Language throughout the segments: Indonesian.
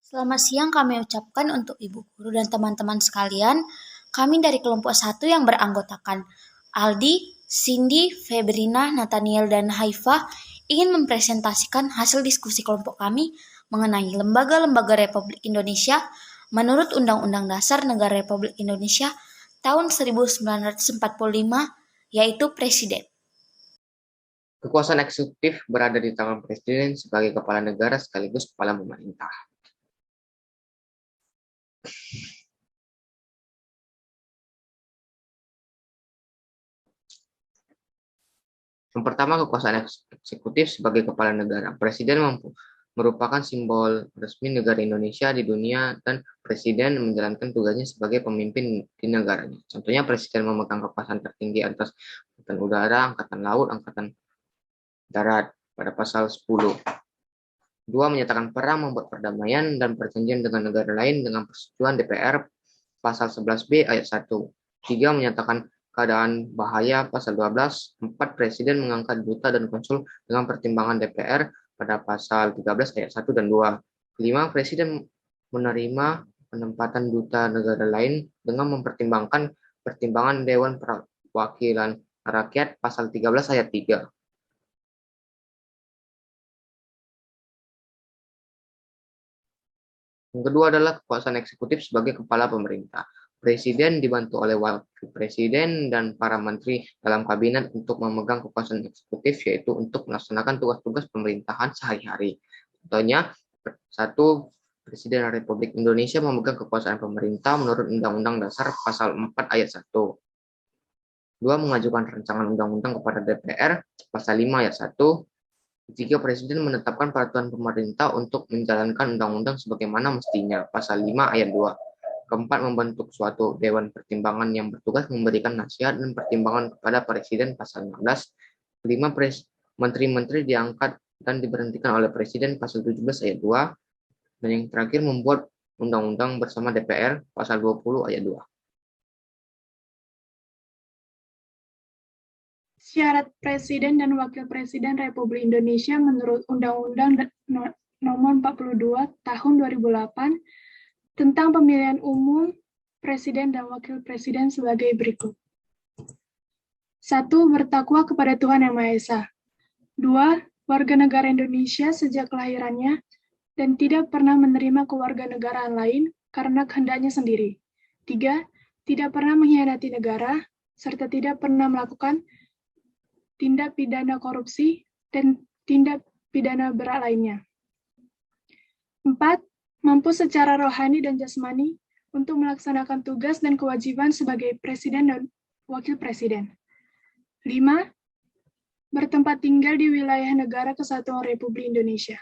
Selamat siang kami ucapkan untuk Ibu Guru dan teman-teman sekalian. Kami dari kelompok 1 yang beranggotakan Aldi, Cindy, Febrina, Nathaniel, dan Haifa ingin mempresentasikan hasil diskusi kelompok kami mengenai lembaga-lembaga Republik Indonesia menurut Undang-Undang Dasar Negara Republik Indonesia tahun 1945, yaitu Presiden. Kekuasaan eksekutif berada di tangan Presiden sebagai kepala negara sekaligus kepala pemerintah. Yang pertama, kekuasaan eksekutif sebagai kepala negara. Presiden merupakan simbol resmi negara Indonesia di dunia dan Presiden menjalankan tugasnya sebagai pemimpin di negaranya. Contohnya, Presiden memegang kekuasaan tertinggi atas Angkatan Udara, Angkatan Laut, Angkatan Darat pada pasal 10. 2. Menyatakan perang, membuat perdamaian dan perjanjian dengan negara lain dengan persetujuan DPR pasal 11B ayat 1. 3. Menyatakan keadaan bahaya pasal 12. 4. Presiden mengangkat duta dan konsul dengan pertimbangan DPR pada pasal 13 ayat 1 dan 2. 5. Presiden menerima penempatan duta negara lain dengan mempertimbangkan pertimbangan Dewan Perwakilan Rakyat pasal 13 ayat 3. Yang kedua adalah kekuasaan eksekutif sebagai kepala pemerintah. Presiden dibantu oleh wakil presiden dan para menteri dalam kabinet untuk memegang kekuasaan eksekutif, yaitu untuk melaksanakan tugas-tugas pemerintahan sehari-hari. Contohnya, 1. Presiden Republik Indonesia memegang kekuasaan pemerintah menurut Undang-Undang Dasar Pasal 4 Ayat 1. 2. Mengajukan rancangan undang-undang kepada DPR Pasal 5 Ayat 1. 3. Presiden menetapkan peraturan pemerintah untuk menjalankan undang-undang sebagaimana mestinya, pasal 5 ayat 2. Keempat, membentuk suatu dewan pertimbangan yang bertugas memberikan nasihat dan pertimbangan kepada Presiden, pasal 16. 5. Menteri-menteri diangkat dan diberhentikan oleh Presiden, pasal 17 ayat 2. Dan yang terakhir, membuat undang-undang bersama DPR, pasal 20 ayat 2. Syarat Presiden dan Wakil Presiden Republik Indonesia menurut Undang-Undang Nomor 42 Tahun 2008 tentang Pemilihan Umum Presiden dan Wakil Presiden sebagai berikut. 1. Bertakwa kepada Tuhan Yang Maha Esa. 2. Warga negara Indonesia sejak kelahirannya dan tidak pernah menerima kewarganegaraan lain karena kehendaknya sendiri. 3. Tidak pernah mengkhianati negara serta tidak pernah melakukan tindak pidana korupsi, dan tindak pidana berat lainnya. 4. Mampu secara rohani dan jasmani untuk melaksanakan tugas dan kewajiban sebagai Presiden dan Wakil Presiden. 5. Bertempat tinggal di wilayah Negara Kesatuan Republik Indonesia.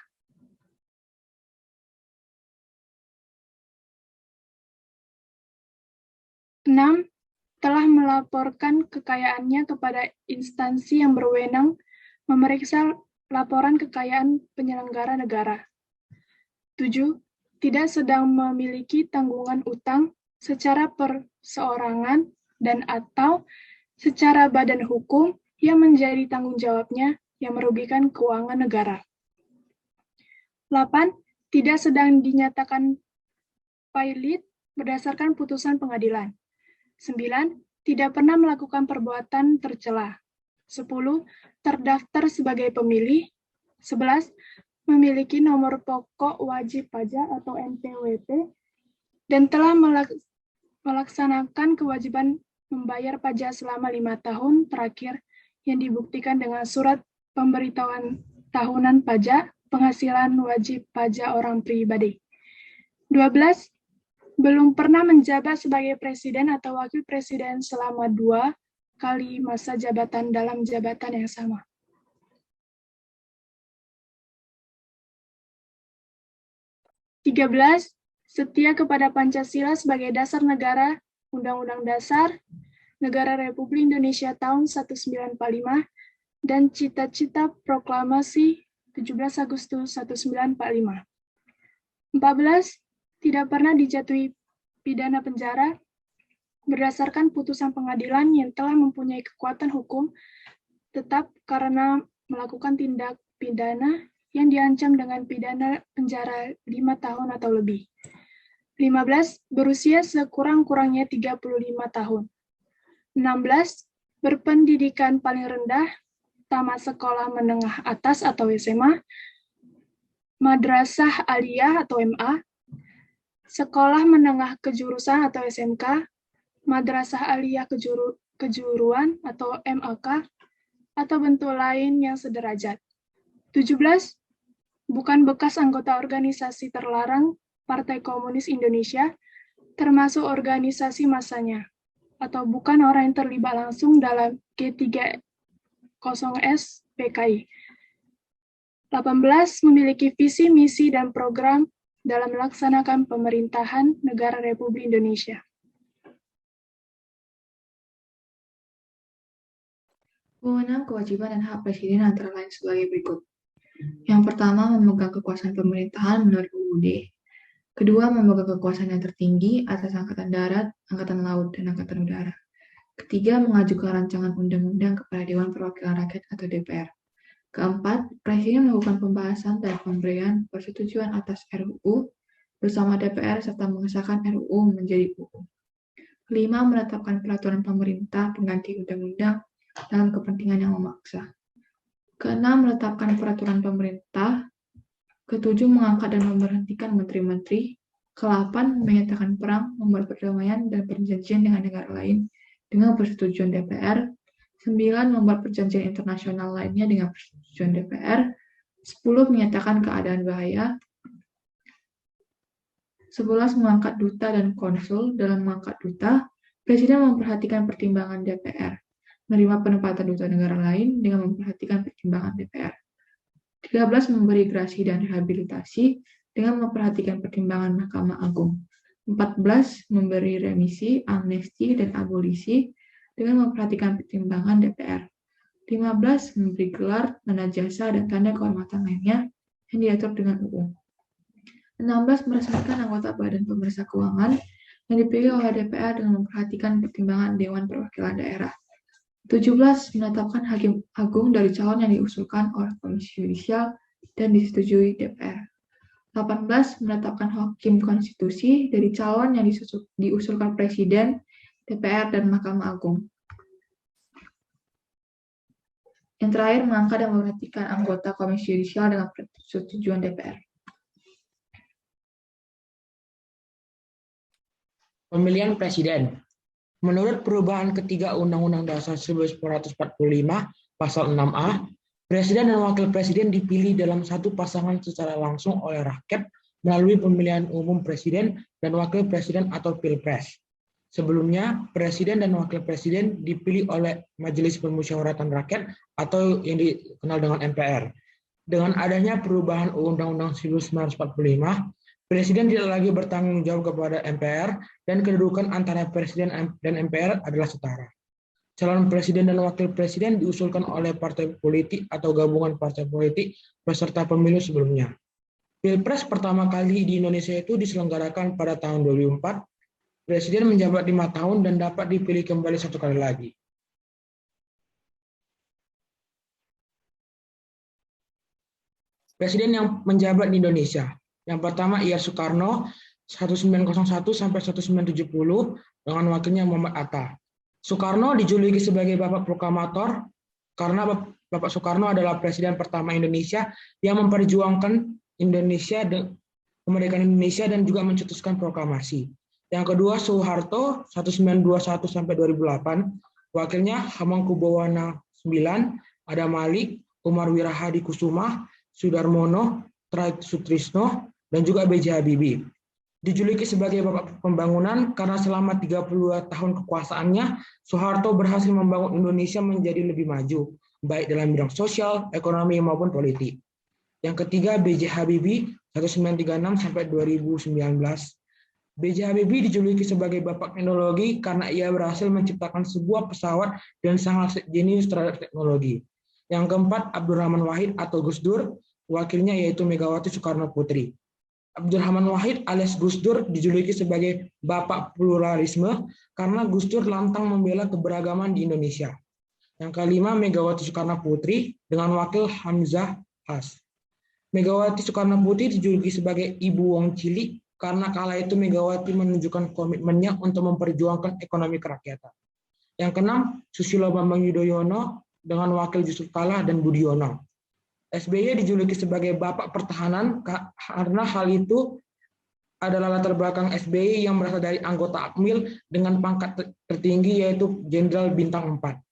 Enam, telah melaporkan kekayaannya kepada instansi yang berwenang memeriksa laporan kekayaan penyelenggara negara. 7. Tidak sedang memiliki tanggungan utang secara perseorangan dan atau secara badan hukum yang menjadi tanggung jawabnya yang merugikan keuangan negara. 8. Tidak sedang dinyatakan pailit berdasarkan putusan pengadilan. 9. Tidak pernah melakukan perbuatan tercela. 10. Terdaftar sebagai pemilih. 11. Memiliki nomor pokok wajib pajak atau NPWP dan telah melaksanakan kewajiban membayar pajak selama 5 tahun terakhir yang dibuktikan dengan surat pemberitahuan tahunan pajak penghasilan wajib pajak orang pribadi. 12. Belum pernah menjabat sebagai presiden atau wakil presiden selama 2 kali masa jabatan dalam jabatan yang sama. 13. Setia kepada Pancasila sebagai dasar negara, Undang-Undang Dasar Negara Republik Indonesia tahun 1945, dan cita-cita proklamasi 17 Agustus 1945. 14. Tidak pernah dijatuhi pidana penjara berdasarkan putusan pengadilan yang telah mempunyai kekuatan hukum tetap karena melakukan tindak pidana yang diancam dengan pidana penjara 5 tahun atau lebih. 15. Berusia sekurang-kurangnya 35 tahun. 16. Berpendidikan paling rendah, tamat sekolah menengah atas atau SMA, madrasah aliyah atau MA, sekolah menengah kejurusan atau SMK, madrasah aliyah kejuruan atau MAK, atau bentuk lain yang sederajat. 17. Bukan bekas anggota organisasi terlarang Partai Komunis Indonesia, termasuk organisasi masanya, atau bukan orang yang terlibat langsung dalam G30S PKI. 18. Memiliki visi, misi, dan program dalam melaksanakan pemerintahan Negara Republik Indonesia. Wewenang, kewajiban, dan hak Presiden antara lain sebagai berikut. Yang pertama, memegang kekuasaan pemerintahan menurut UUD. Kedua, memegang kekuasaan yang tertinggi atas Angkatan Darat, Angkatan Laut, dan Angkatan Udara. Ketiga, mengajukan rancangan undang-undang kepada Dewan Perwakilan Rakyat atau DPR. Keempat, Presiden melakukan pembahasan dan pemberian persetujuan atas RUU bersama DPR serta mengesahkan RUU menjadi UU. Kelima, menetapkan peraturan pemerintah pengganti undang-undang dalam kepentingan yang memaksa. Keenam, menetapkan peraturan pemerintah. Ketujuh, mengangkat dan memberhentikan menteri-menteri. Kedelapan, menyatakan perang, membuat perdamaian dan perjanjian dengan negara lain dengan persetujuan DPR. 9, membuat perjanjian internasional lainnya dengan persetujuan DPR. 10, menyatakan keadaan bahaya. 11, mengangkat duta dan konsul. Dalam mengangkat duta, Presiden memperhatikan pertimbangan DPR. Menerima penempatan duta negara lain dengan memperhatikan pertimbangan DPR. 13, memberi gerasi dan rehabilitasi dengan memperhatikan pertimbangan Mahkamah Agung. 14, memberi remisi, amnesti, dan abolisi dengan memperhatikan pertimbangan DPR. 15, memberi gelar, tanda jasa, dan tanda kehormatan lainnya yang diatur dengan UU. 16, meresmikan anggota Badan Pemeriksa Keuangan yang dipilih oleh DPR dengan memperhatikan pertimbangan Dewan Perwakilan Daerah. 17, menetapkan Hakim Agung dari calon yang diusulkan oleh Komisi Yudisial dan disetujui DPR. 18, menetapkan Hakim Konstitusi dari calon yang diusulkan Presiden, DPR, dan Mahkamah Agung. Yang terakhir, mengangkat dan memberhentikan anggota Komisi Yudisial dengan persetujuan DPR. Pemilihan Presiden. Menurut perubahan ketiga Undang-Undang Dasar 1945 Pasal 6A, Presiden dan Wakil Presiden dipilih dalam satu pasangan secara langsung oleh rakyat melalui pemilihan umum Presiden dan Wakil Presiden atau Pilpres. Sebelumnya, Presiden dan Wakil Presiden dipilih oleh Majelis Permusyawaratan Rakyat atau yang dikenal dengan MPR. Dengan adanya perubahan Undang-Undang 1945, Presiden tidak lagi bertanggung jawab kepada MPR dan kedudukan antara Presiden dan MPR adalah setara. Calon Presiden dan Wakil Presiden diusulkan oleh partai politik atau gabungan partai politik peserta pemilu sebelumnya. Pilpres pertama kali di Indonesia itu diselenggarakan pada tahun 2004. Presiden menjabat 5 tahun dan dapat dipilih kembali 1 kali lagi. Presiden yang menjabat di Indonesia. Yang pertama Ir Soekarno 1901 sampai 1970 dengan wakilnya Muhammad Atta. Soekarno dijuluki sebagai Bapak Proklamator karena Bapak Soekarno adalah Presiden pertama Indonesia yang memperjuangkan Indonesia dan kemerdekaan Indonesia dan juga mencetuskan proklamasi. Yang kedua Soeharto 1921 sampai 2008, wakilnya Hamengkubuwono IX, Adam Malik, Umar Wirahadi Kusuma, Sudarmono, Try Sutrisno, dan juga B.J. Habibie. Dijuluki sebagai Bapak Pembangunan karena selama 32 tahun kekuasaannya, Soeharto berhasil membangun Indonesia menjadi lebih maju, baik dalam bidang sosial, ekonomi, maupun politik. Yang ketiga, B.J. Habibie 1936 sampai 2019. B.J. Habibie dijuluki sebagai Bapak Teknologi karena ia berhasil menciptakan sebuah pesawat dan sangat jenius terhadap teknologi. Yang keempat, Abdurrahman Wahid atau Gus Dur, wakilnya yaitu Megawati Soekarno Putri. Abdurrahman Wahid alias Gus Dur dijuluki sebagai Bapak Pluralisme karena Gus Dur lantang membela keberagaman di Indonesia. Yang kelima, Megawati Soekarno Putri dengan wakil Hamzah Has. Megawati Soekarno Putri dijuluki sebagai Ibu Wong Cilik karena kala itu Megawati menunjukkan komitmennya untuk memperjuangkan ekonomi kerakyatan. Yang keenam, Susilo Bambang Yudhoyono dengan Wakil Yusuf Kala dan Budiono. SBY dijuluki sebagai Bapak Pertahanan karena hal itu adalah latar belakang SBY yang berasal dari anggota Akmil dengan pangkat tertinggi yaitu Jenderal Bintang 4.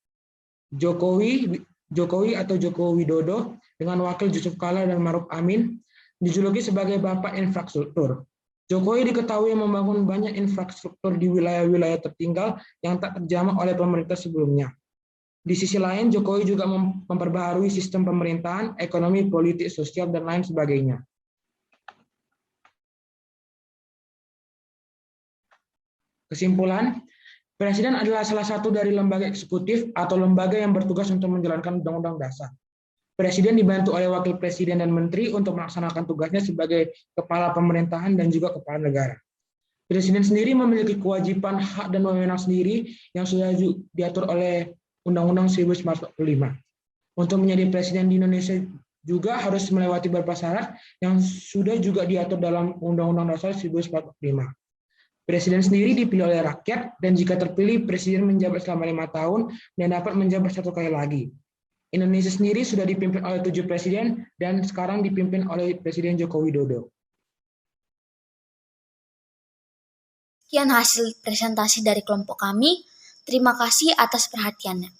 Jokowi atau Joko Widodo dengan Wakil Yusuf Kala dan Maruf Amin dijuluki sebagai Bapak Infrastruktur. Jokowi diketahui membangun banyak infrastruktur di wilayah-wilayah tertinggal yang tak terjamah oleh pemerintah sebelumnya. Di sisi lain, Jokowi juga memperbaharui sistem pemerintahan, ekonomi, politik, sosial, dan lain sebagainya. Kesimpulan, Presiden adalah salah satu dari lembaga eksekutif atau lembaga yang bertugas untuk menjalankan Undang-Undang Dasar. Presiden dibantu oleh Wakil Presiden dan Menteri untuk melaksanakan tugasnya sebagai Kepala Pemerintahan dan juga Kepala Negara. Presiden sendiri memiliki kewajiban, hak, dan wewenang sendiri yang sudah diatur oleh Undang-Undang 1945. Untuk menjadi Presiden di Indonesia juga harus melewati beberapa syarat yang sudah juga diatur dalam Undang-Undang Dasar 1945. Presiden sendiri dipilih oleh rakyat, dan jika terpilih, Presiden menjabat selama 5 tahun dan dapat menjabat 1 kali lagi. Indonesia sendiri sudah dipimpin oleh 7 presiden dan sekarang dipimpin oleh Presiden Joko Widodo. Sekian hasil presentasi dari kelompok kami. Terima kasih atas perhatiannya.